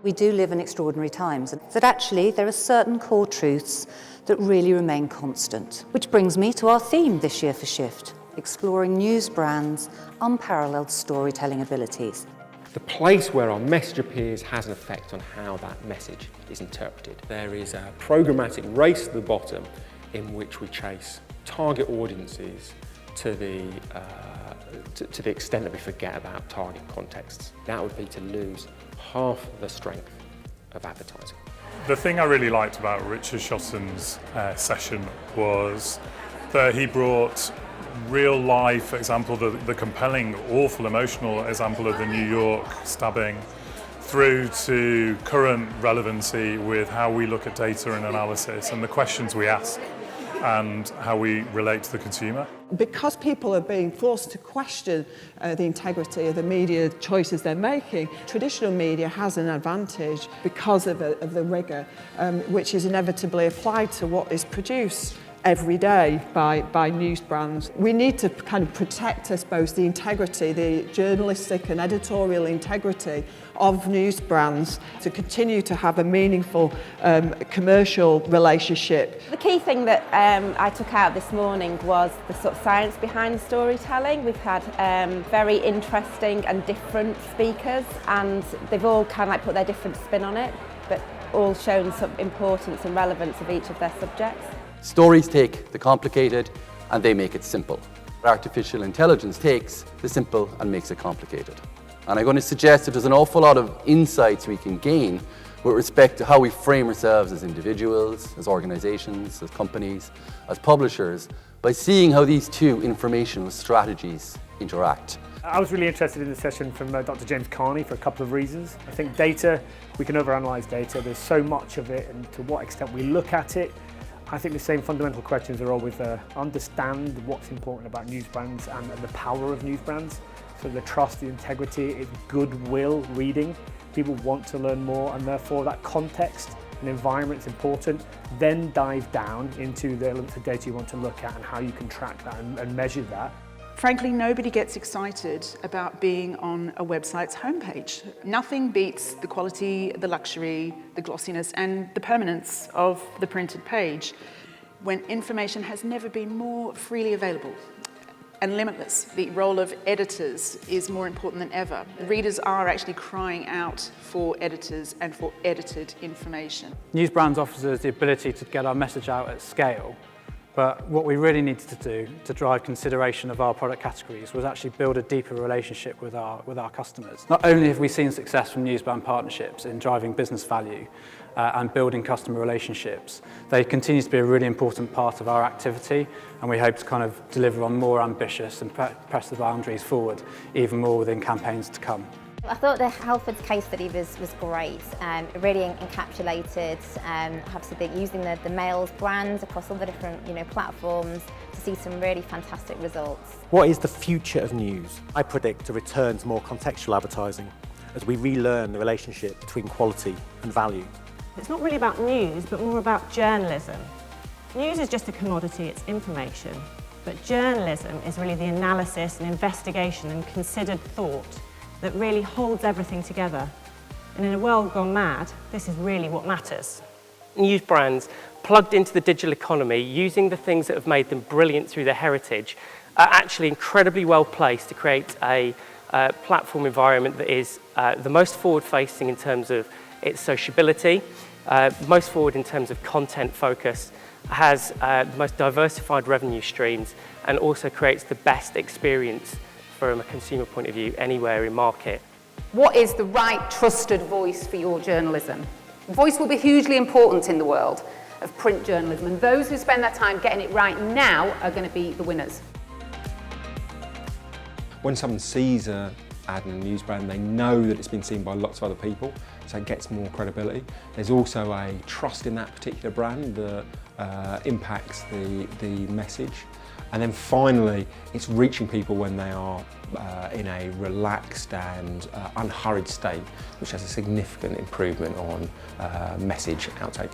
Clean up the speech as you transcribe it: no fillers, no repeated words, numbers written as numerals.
We do live in extraordinary times, that actually there are certain core truths that really remain constant. Which brings me to our theme this year for Shift, exploring news brands' unparalleled storytelling abilities. The place where our message appears has an effect on how that message is interpreted. There is a programmatic race to the bottom in which we chase target audiences to the extent that we forget about target contexts. That would be to lose half the strength of advertising. The thing I really liked about Richard Shotton's session was that he brought real life example, the compelling, awful, emotional example of the New York stabbing, through to current relevancy with how we look at data and analysis and the questions we ask and how we relate to the consumer. Because people are being forced to question the integrity of the media choices they're making, traditional media has an advantage because of the rigour which is inevitably applied to what is produced every day by news brands. We need to kind of protect, I suppose, the integrity, the journalistic and editorial integrity of news brands to continue to have a meaningful commercial relationship. The key thing that I took out this morning was the sort of science behind the storytelling. We've had very interesting and different speakers, and they've all kind of like put their different spin on it, but all shown some importance and relevance of each of their subjects. Stories take the complicated and they make it simple. Artificial intelligence takes the simple and makes it complicated. And I'm going to suggest that there's an awful lot of insights we can gain with respect to how we frame ourselves as individuals, as organisations, as companies, as publishers, by seeing how these two informational strategies interact. I was really interested in the session from Dr. James Carney for a couple of reasons. I think data, we can overanalyse data, there's so much of it, and to what extent we look at it. I think the same fundamental questions are always understand what's important about news brands and the power of news brands. So the trust, the integrity, it's goodwill reading. People want to learn more, and therefore that context and environment is important. Then dive down into the elements of data you want to look at and how you can track that and measure that. Frankly, nobody gets excited about being on a website's homepage. Nothing beats the quality, the luxury, the glossiness, and the permanence of the printed page when information has never been more freely available and limitless. The role of editors is more important than ever. Readers are actually crying out for editors and for edited information. News brands offers us the ability to get our message out at scale. But what we really needed to do to drive consideration of our product categories was actually build a deeper relationship with our customers. Not only have we seen success from news brand partnerships in driving business value and building customer relationships, they continue to be a really important part of our activity, and we hope to kind of deliver on more ambitious and press the boundaries forward even more within campaigns to come. I thought the Halfords case study was great. It really encapsulated using the Mails brand across all the different platforms to see some really fantastic results. What is the future of news? I predict a return to more contextual advertising as we relearn the relationship between quality and value. It's not really about news, but more about journalism. News is just a commodity, it's information. But journalism is really the analysis and investigation and considered thought that really holds everything together. And in a world gone mad, this is really what matters. News brands plugged into the digital economy, using the things that have made them brilliant through their heritage, are actually incredibly well placed to create a platform environment that is the most forward-facing in terms of its sociability, most forward in terms of content focus, has the most diversified revenue streams, and also creates the best experience from a consumer point of view anywhere in market. What is the right trusted voice for your journalism? Voice will be hugely important in the world of print journalism, and those who spend their time getting it right now are going to be the winners. When someone sees an ad in a news brand, they know that it's been seen by lots of other people, so it gets more credibility. There's also a trust in that particular brand that impacts the message. And then finally, it's reaching people when they are in a relaxed and unhurried state, which has a significant improvement on message outtake.